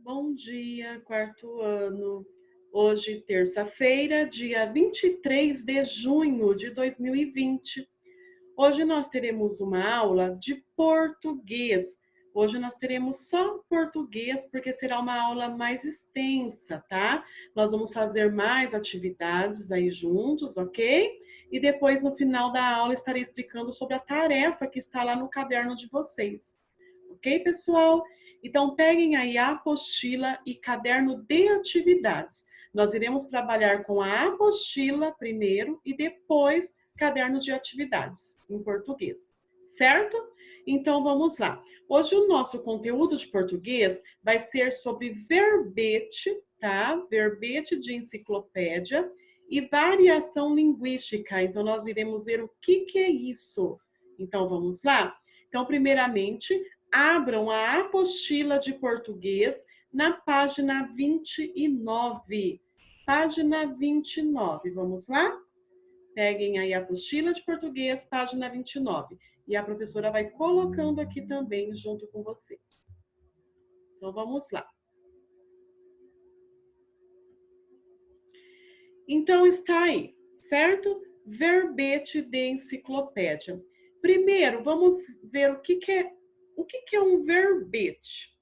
Bom dia, quarto ano. Hoje, terça-feira, dia 23 de junho de 2020. Hoje nós teremos uma aula de português. Hoje nós teremos só português, porque será uma aula mais extensa, tá? Nós vamos fazer mais atividades aí juntos, ok? E depois, no final da aula, estarei explicando sobre a tarefa que está lá no caderno de vocês. Ok, pessoal? Então, peguem aí a apostila e caderno de atividades. Nós iremos trabalhar com a apostila primeiro e depois caderno de atividades em português, certo? Então, vamos lá. Hoje o nosso conteúdo de português vai ser sobre verbete, tá? Verbete de enciclopédia e variação linguística. Então, nós iremos ver o que é isso. Então, vamos lá? Então, primeiramente, abram a apostila de português na página 29. Página 29, vamos lá? Peguem aí a apostila de português, página 29. E a professora vai colocando aqui também junto com vocês. Então, vamos lá. Então, está aí, certo? Verbete de enciclopédia. Primeiro, vamos ver o que é um verbete.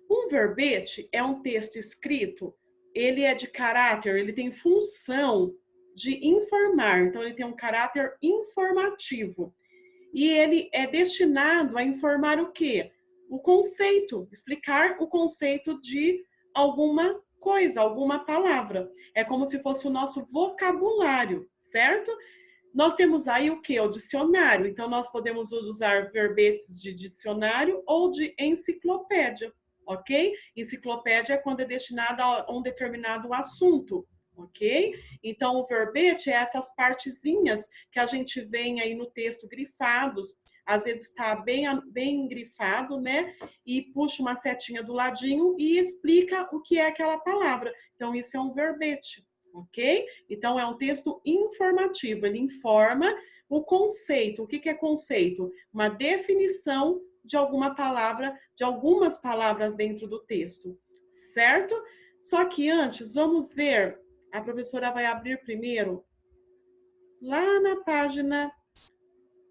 Um verbete é um texto escrito, ele é de caráter, ele tem função de informar, então ele tem um caráter informativo. E ele é destinado a informar o quê? O conceito, explicar o conceito de alguma coisa, alguma palavra. É como se fosse o nosso vocabulário, certo? Nós temos aí o que? O dicionário. Então, nós podemos usar verbetes de dicionário ou de enciclopédia, ok? Enciclopédia é quando é destinada a um determinado assunto, ok? Então, o verbete é essas partezinhas que a gente vê aí no texto grifados. Às vezes está bem grifado, né? E puxa uma setinha do ladinho e explica o que é aquela palavra. Então, isso é um verbete, ok? Então, é um texto informativo, ele informa o conceito. O que é conceito? Uma definição de alguma palavra, de algumas palavras dentro do texto, certo? Só que antes, vamos ver, a professora vai abrir primeiro, lá na página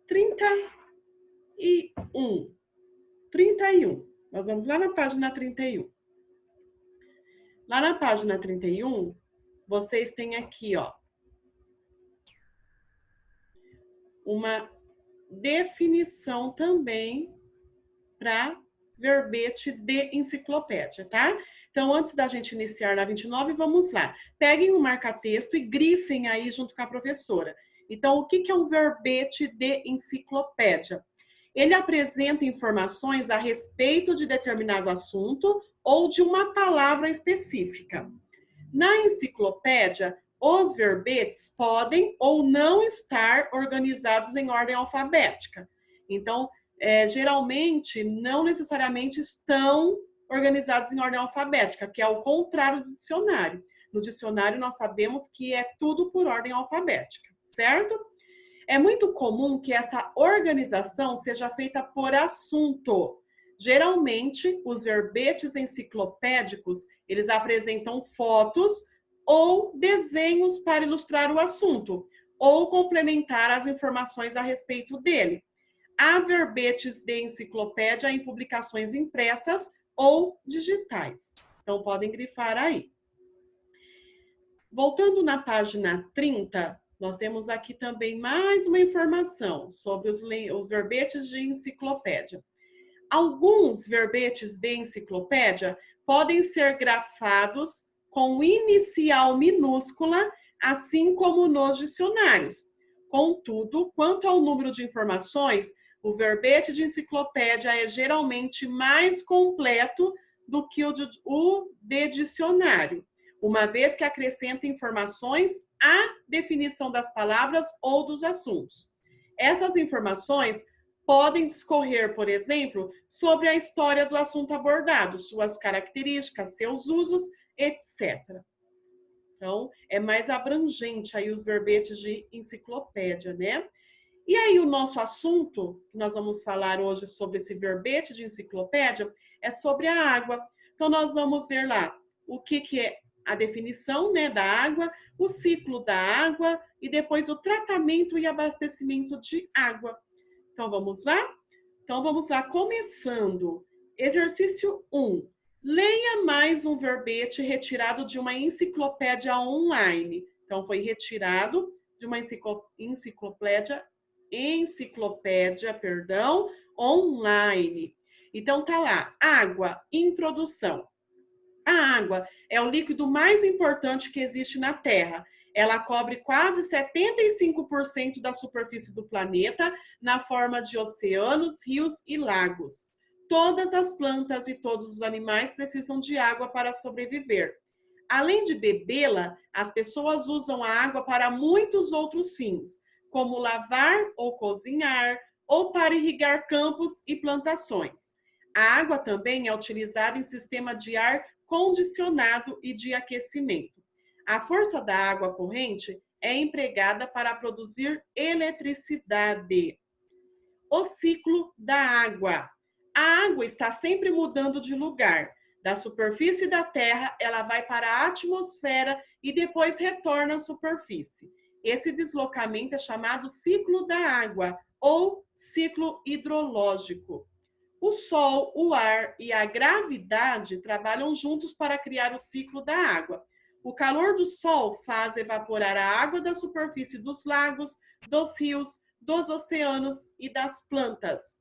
31. 31. Nós vamos lá na página 31. Lá na página 31, vocês têm aqui, ó, uma definição também para verbete de enciclopédia, tá? Então, antes da gente iniciar na 29, vamos lá. Peguem um marca-texto e grifem aí junto com a professora. Então, o que é um verbete de enciclopédia? Ele apresenta informações a respeito de determinado assunto ou de uma palavra específica. Na enciclopédia, os verbetes podem ou não estar organizados em ordem alfabética. Então, geralmente, não necessariamente estão organizados em ordem alfabética, que é o contrário do dicionário. No dicionário, nós sabemos que é tudo por ordem alfabética, certo? É muito comum que essa organização seja feita por assunto. Geralmente, os verbetes enciclopédicos, eles apresentam fotos ou desenhos para ilustrar o assunto, ou complementar as informações a respeito dele. Há verbetes de enciclopédia em publicações impressas ou digitais. Então, podem grifar aí. Voltando na página 30, nós temos aqui também mais uma informação sobre os verbetes de enciclopédia. Alguns verbetes de enciclopédia podem ser grafados com inicial minúscula, assim como nos dicionários. Contudo, quanto ao número de informações, o verbete de enciclopédia é geralmente mais completo do que o de dicionário, uma vez que acrescenta informações à definição das palavras ou dos assuntos. Essas informações podem discorrer, por exemplo, sobre a história do assunto abordado, suas características, seus usos, etc. Então, é mais abrangente aí os verbetes de enciclopédia, né? E aí o nosso assunto, que nós vamos falar hoje sobre esse verbete de enciclopédia, é sobre a água. Então, nós vamos ver lá o que é a definição, né, da água, o ciclo da água e depois o tratamento e abastecimento de água. Então, vamos lá? Então, vamos lá, começando. Exercício 1. Leia mais um verbete retirado de uma enciclopédia online. Então, foi retirado de uma enciclopédia, online. Então, tá lá, água, introdução. A água é o líquido mais importante que existe na Terra. Ela cobre quase 75% da superfície do planeta na forma de oceanos, rios e lagos. Todas as plantas e todos os animais precisam de água para sobreviver. Além de bebê-la, as pessoas usam a água para muitos outros fins, como lavar ou cozinhar, ou para irrigar campos e plantações. A água também é utilizada em sistema de ar condicionado e de aquecimento. A força da água corrente é empregada para produzir eletricidade. O ciclo da água. A água está sempre mudando de lugar. Da superfície da Terra, ela vai para a atmosfera e depois retorna à superfície. Esse deslocamento é chamado ciclo da água ou ciclo hidrológico. O Sol, o ar e a gravidade trabalham juntos para criar o ciclo da água. O calor do Sol faz evaporar a água da superfície dos lagos, dos rios, dos oceanos e das plantas.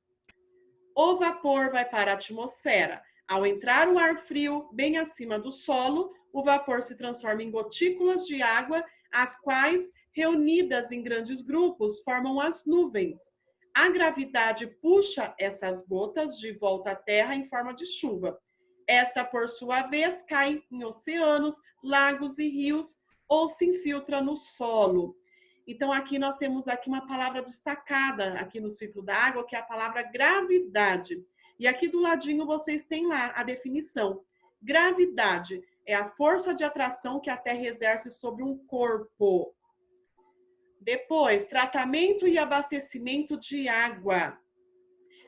O vapor vai para a atmosfera. Ao entrar o ar frio bem acima do solo, o vapor se transforma em gotículas de água, as quais, reunidas em grandes grupos, formam as nuvens. A gravidade puxa essas gotas de volta à Terra em forma de chuva. Esta, por sua vez, cai em oceanos, lagos e rios ou se infiltra no solo. Então, aqui nós temos aqui uma palavra destacada aqui no ciclo da água, que é a palavra gravidade. E aqui do ladinho vocês têm lá a definição. Gravidade é a força de atração que a Terra exerce sobre um corpo. Depois, tratamento e abastecimento de água.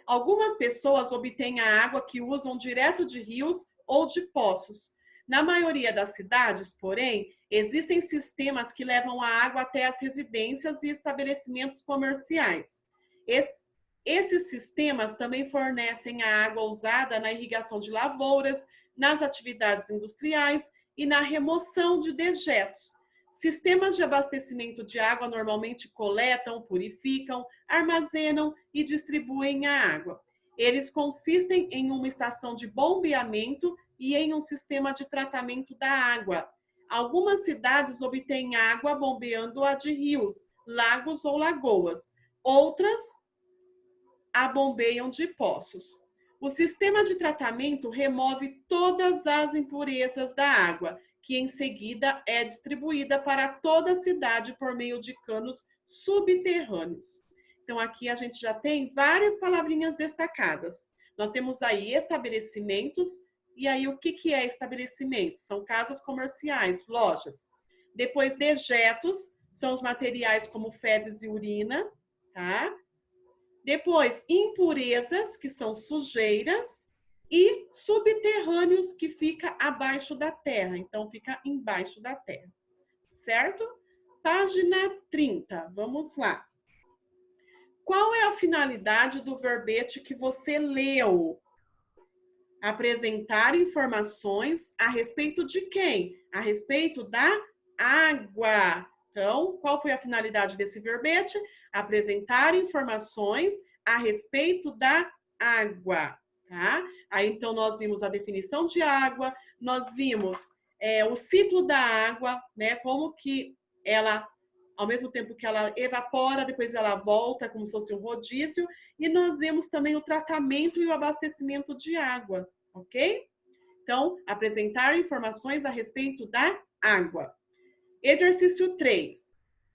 Algumas pessoas obtêm a água que usam direto de rios ou de poços. Na maioria das cidades, porém, existem sistemas que levam a água até as residências e estabelecimentos comerciais. Esses sistemas também fornecem a água usada na irrigação de lavouras, nas atividades industriais e na remoção de dejetos. Sistemas de abastecimento de água normalmente coletam, purificam, armazenam e distribuem a água. Eles consistem em uma estação de bombeamento e em um sistema de tratamento da água. Algumas cidades obtêm água bombeando-a de rios, lagos ou lagoas. Outras a bombeiam de poços. O sistema de tratamento remove todas as impurezas da água, que em seguida é distribuída para toda a cidade por meio de canos subterrâneos. Então, aqui a gente já tem várias palavrinhas destacadas. Nós temos aí estabelecimentos, e aí o que é estabelecimentos? São casas comerciais, lojas. Depois, dejetos, são os materiais como fezes e urina, tá? Depois, impurezas, que são sujeiras, e subterrâneos, que fica abaixo da terra. Então, fica embaixo da terra. Certo? Página 30. Vamos lá. Qual é a finalidade do verbete que você leu? Apresentar informações a respeito de quem? A respeito da água. Então, qual foi a finalidade desse verbete? Apresentar informações a respeito da água. Tá? Aí, então, nós vimos a definição de água, nós vimos o ciclo da água, né? Como que ela, ao mesmo tempo que ela evapora, depois ela volta, como se fosse um rodízio, e nós vemos também o tratamento e o abastecimento de água, ok? Então, apresentar informações a respeito da água. Exercício 3.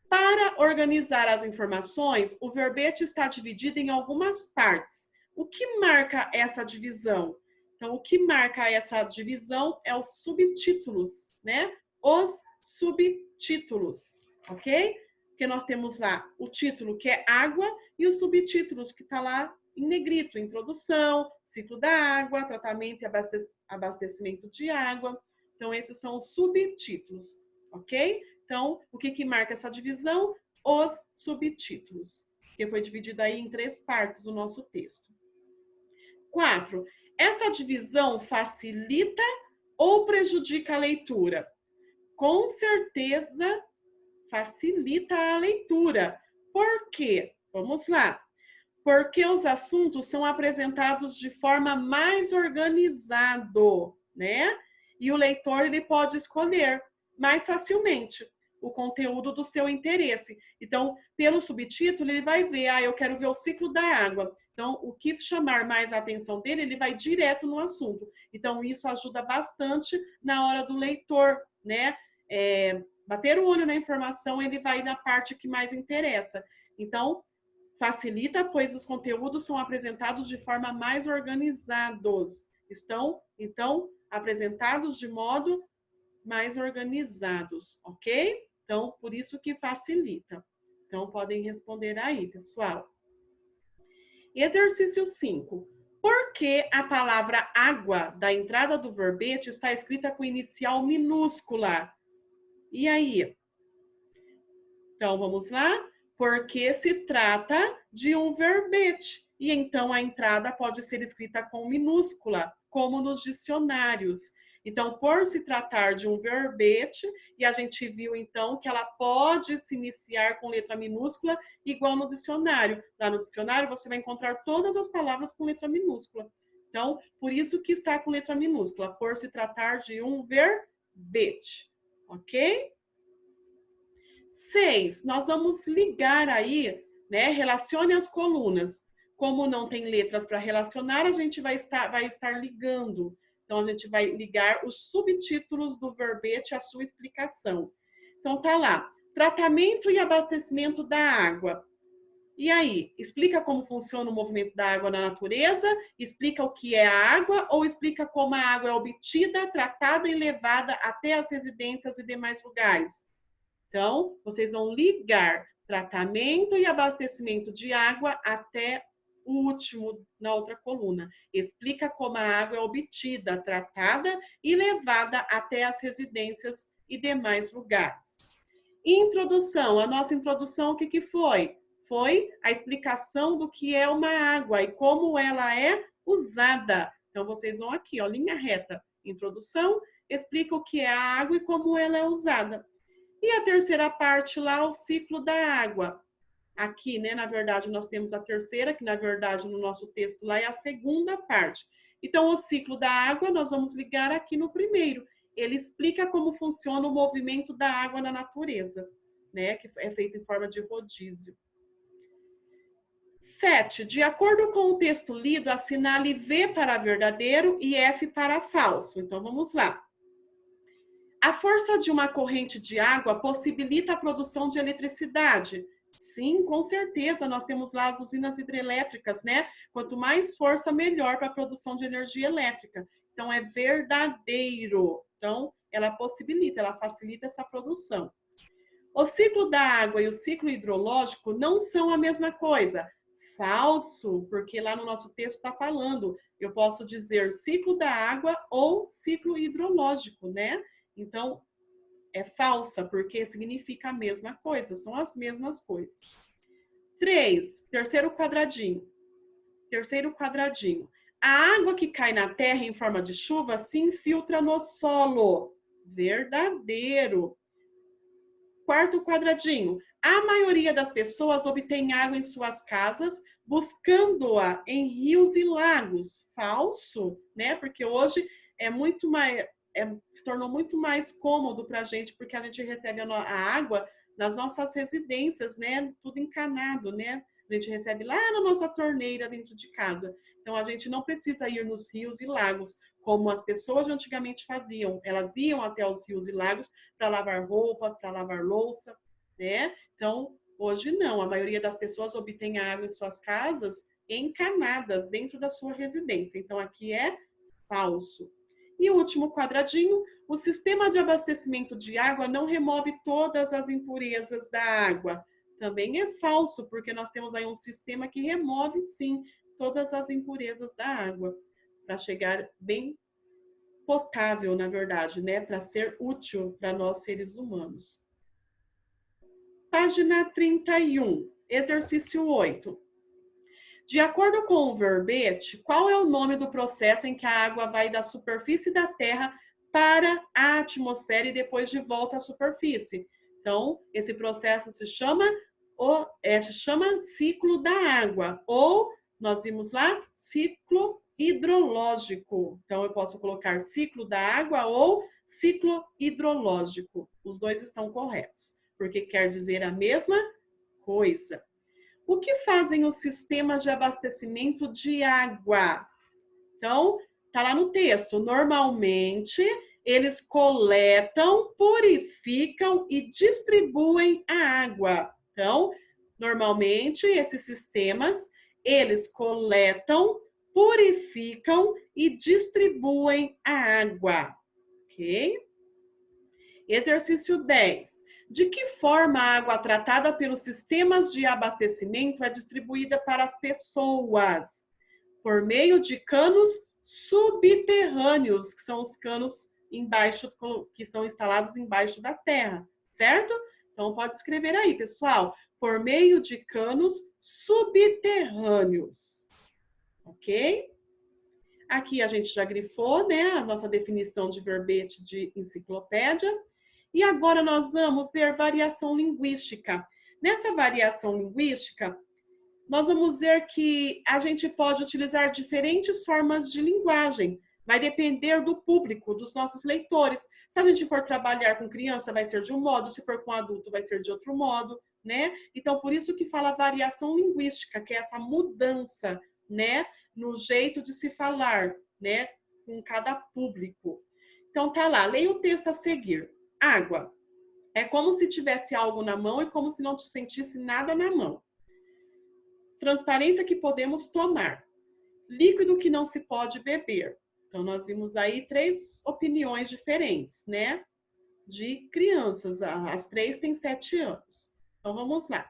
Para organizar as informações, o verbete está dividido em algumas partes. O que marca essa divisão? Então, o que marca essa divisão é os subtítulos, né? Os subtítulos, ok? Porque nós temos lá o título, que é água, e os subtítulos, que está lá em negrito, introdução, ciclo da água, tratamento e abastecimento de água. Então, esses são os subtítulos, ok? Então, o que marca essa divisão? Os subtítulos, que foi dividido aí em 3 partes o nosso texto. 4. Essa divisão facilita ou prejudica a leitura? Com certeza facilita a leitura. Por quê? Vamos lá. Porque os assuntos são apresentados de forma mais organizado, né? E o leitor ele pode escolher mais facilmente o conteúdo do seu interesse. Então, pelo subtítulo, ele vai ver, eu quero ver o ciclo da água. Então, o que chamar mais a atenção dele, ele vai direto no assunto. Então, isso ajuda bastante na hora do leitor, né? Bater o olho na informação, ele vai na parte que mais interessa. Então, facilita, pois os conteúdos são apresentados de forma mais organizados. Estão, então, apresentados de modo mais organizados, ok? Então, por isso que facilita. Então, podem responder aí, pessoal. Exercício 5. Por que a palavra água da entrada do verbete está escrita com inicial minúscula? E aí? Então, vamos lá? Porque se trata de um verbete. E então a entrada pode ser escrita com minúscula, como nos dicionários. Então, por se tratar de um verbete, e a gente viu então que ela pode se iniciar com letra minúscula, igual no dicionário. Lá no dicionário você vai encontrar todas as palavras com letra minúscula. Então, por isso que está com letra minúscula, por se tratar de um verbete. Ok? 6, nós vamos ligar aí, né? Relacione as colunas. Como não tem letras para relacionar, a gente vai estar ligando. Então, a gente vai ligar os subtítulos do verbete à sua explicação. Então, tá lá. Tratamento e abastecimento da água. E aí, explica como funciona o movimento da água na natureza, explica o que é a água ou explica como a água é obtida, tratada e levada até as residências e demais lugares. Então, vocês vão ligar tratamento e abastecimento de água até o último, na outra coluna. Explica como a água é obtida, tratada e levada até as residências e demais lugares. Introdução. A nossa introdução, o que foi? Foi a explicação do que é uma água e como ela é usada. Então, vocês vão aqui, ó, linha reta. Introdução, explica o que é a água e como ela é usada. E a terceira parte lá, o ciclo da água. Aqui, né, na verdade, nós temos a terceira, que na verdade no nosso texto lá é a segunda parte. Então, o ciclo da água nós vamos ligar aqui no primeiro. Ele explica como funciona o movimento da água na natureza, né, que é feito em forma de rodízio. 7. De acordo com o texto lido, assinale V para verdadeiro e F para falso. Então, vamos lá. A força de uma corrente de água possibilita a produção de eletricidade. Sim, com certeza, nós temos lá as usinas hidrelétricas, né? Quanto mais força, melhor para a produção de energia elétrica. Então, é verdadeiro. Então, ela possibilita, ela facilita essa produção. O ciclo da água e o ciclo hidrológico não são a mesma coisa. Falso, porque lá no nosso texto está falando. Eu posso dizer ciclo da água ou ciclo hidrológico, né? Então, é falsa, porque significa a mesma coisa, são as mesmas coisas. 3, terceiro quadradinho. Terceiro quadradinho. A água que cai na terra em forma de chuva se infiltra no solo. Verdadeiro. Quarto quadradinho. A maioria das pessoas obtém água em suas casas, buscando-a em rios e lagos. Falso, né? Porque hoje é muito mais... se tornou muito mais cômodo para a gente, porque a gente recebe a água nas nossas residências, né? Tudo encanado, né? A gente recebe lá na nossa torneira dentro de casa. Então, a gente não precisa ir nos rios e lagos, como as pessoas de antigamente faziam. Elas iam até os rios e lagos para lavar roupa, para lavar louça, né? Então, hoje não. A maioria das pessoas obtém a água em suas casas encanadas dentro da sua residência. Então, aqui é falso. E o último quadradinho, o sistema de abastecimento de água não remove todas as impurezas da água. Também é falso, porque nós temos aí um sistema que remove, sim, todas as impurezas da água, para chegar bem potável, na verdade, né? Para ser útil para nós seres humanos. Página 31, exercício 8. De acordo com o verbete, qual é o nome do processo em que a água vai da superfície da Terra para a atmosfera e depois de volta à superfície? Então, esse processo se chama ciclo da água, ou nós vimos lá, ciclo hidrológico. Então, eu posso colocar ciclo da água ou ciclo hidrológico. Os dois estão corretos, porque quer dizer a mesma coisa. O que fazem os sistemas de abastecimento de água? Então, tá lá no texto. Normalmente, eles coletam, purificam e distribuem a água. Então, normalmente, esses sistemas, eles coletam, purificam e distribuem a água. Ok? Exercício 10. De que forma a água tratada pelos sistemas de abastecimento é distribuída para as pessoas? Por meio de canos subterrâneos, que são os canos embaixo, que são instalados embaixo da terra, certo? Então, pode escrever aí, pessoal. Por meio de canos subterrâneos. Ok? Aqui a gente já grifou, né, a nossa definição de verbete de enciclopédia. E agora nós vamos ver variação linguística. Nessa variação linguística, nós vamos ver que a gente pode utilizar diferentes formas de linguagem. Vai depender do público, dos nossos leitores. Se a gente for trabalhar com criança, vai ser de um modo, se for com adulto, vai ser de outro modo, né? Então, por isso que fala variação linguística, que é essa mudança, né, no jeito de se falar, né, com cada público. Então, tá lá, leia o texto a seguir. Água. É como se tivesse algo na mão e como se não sentisse nada na mão. Transparência que podemos tomar. Líquido que não se pode beber. Então, nós vimos aí 3 opiniões diferentes, né? De crianças. As 3 têm 7 anos. Então, vamos lá.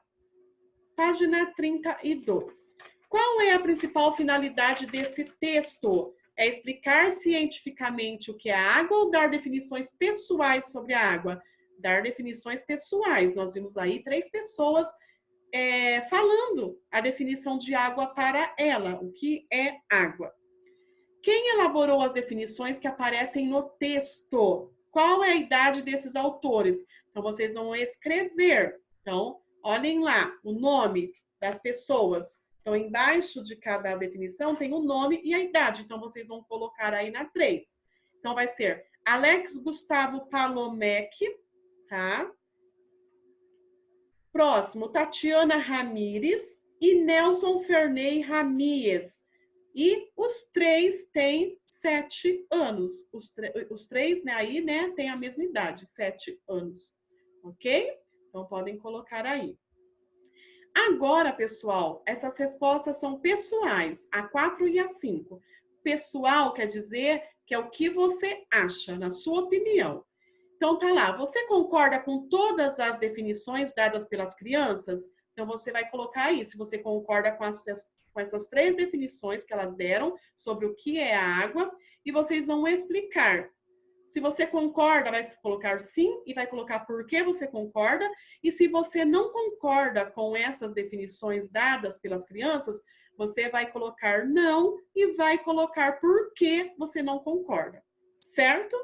Página 32. Qual é a principal finalidade desse texto? É explicar cientificamente o que é água ou dar definições pessoais sobre a água? Dar definições pessoais. Nós vimos aí 3 pessoas falando a definição de água para ela, o que é água. Quem elaborou as definições que aparecem no texto? Qual é a idade desses autores? Então, vocês vão escrever. Então, olhem lá, o nome das pessoas. Então, embaixo de cada definição tem o nome e a idade. Então, vocês vão colocar aí na 3. Então, vai ser Alex Gustavo Palomec, tá? Próximo, Tatiana Ramires e Nelson Ferney Ramírez. E os 3 têm 7 anos. Os 3, né, aí, né, têm a mesma idade, 7 anos. Ok? Então, podem colocar aí. Agora, pessoal, essas respostas são pessoais, a 4 e a 5. Pessoal quer dizer que é o que você acha, na sua opinião. Então, tá lá, você concorda com todas as definições dadas pelas crianças? Então, você vai colocar aí, se você concorda com essas 3 definições que elas deram sobre o que é a água, e vocês vão explicar. Se você concorda, vai colocar sim e vai colocar por que você concorda. E se você não concorda com essas definições dadas pelas crianças, você vai colocar não e vai colocar por que você não concorda, certo?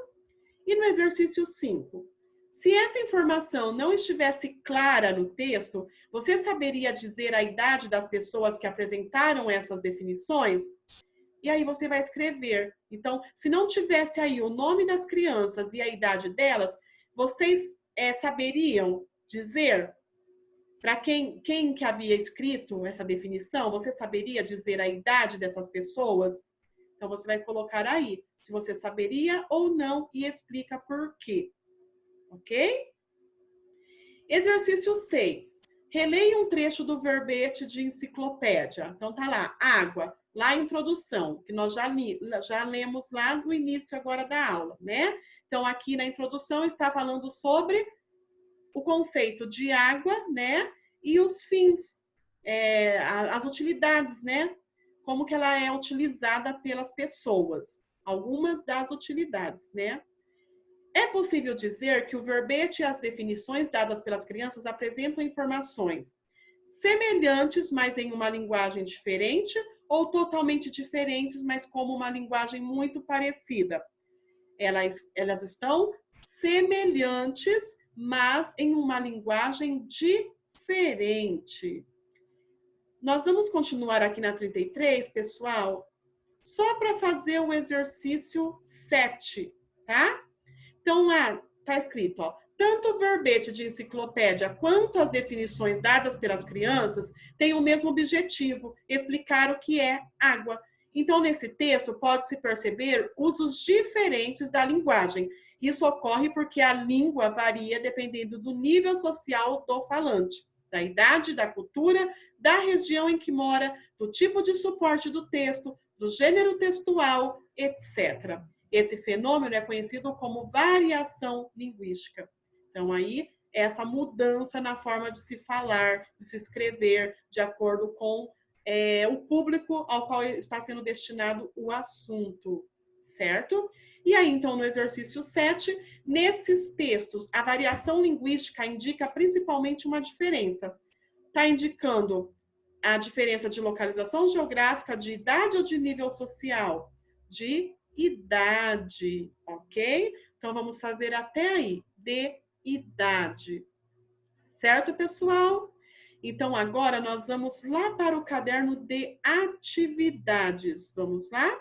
E no exercício 5, se essa informação não estivesse clara no texto, você saberia dizer a idade das pessoas que apresentaram essas definições? E aí você vai escrever. Então, se não tivesse aí o nome das crianças e a idade delas, vocês saberiam dizer para quem que havia escrito essa definição? Você saberia dizer a idade dessas pessoas? Então, você vai colocar aí se você saberia ou não e explica por quê. Ok? Exercício 6. Releia um trecho do verbete de enciclopédia. Então, tá lá, água. Lá a introdução, que nós já lemos lá no início agora da aula, né? Então, aqui na introdução está falando sobre o conceito de água, né? E os fins, as utilidades, né? como que ela é utilizada pelas pessoas. Algumas das utilidades, né? É possível dizer que o verbete e as definições dadas pelas crianças apresentam informações semelhantes, mas em uma linguagem diferente, ou totalmente diferentes, mas como uma linguagem muito parecida. Elas estão semelhantes, mas em uma linguagem diferente. Nós vamos continuar aqui na 33, pessoal, só para fazer o exercício 7, tá? Então, lá está escrito, ó, tanto o verbete de enciclopédia quanto as definições dadas pelas crianças têm o mesmo objetivo, explicar o que é água. Então, nesse texto, pode-se perceber usos diferentes da linguagem. Isso ocorre porque a língua varia dependendo do nível social do falante, da idade, da cultura, da região em que mora, do tipo de suporte do texto, do gênero textual, etc. Esse fenômeno é conhecido como variação linguística. Então, aí, essa mudança na forma de se falar, de se escrever, de acordo com o público ao qual está sendo destinado o assunto, certo? E aí, então, no exercício 7, nesses textos, a variação linguística indica principalmente uma diferença. Está indicando a diferença de localização geográfica, de idade ou de nível social? De idade, ok? Então, vamos fazer até aí, de idade. Certo, pessoal? Então, agora nós vamos lá para o caderno de atividades. Vamos lá?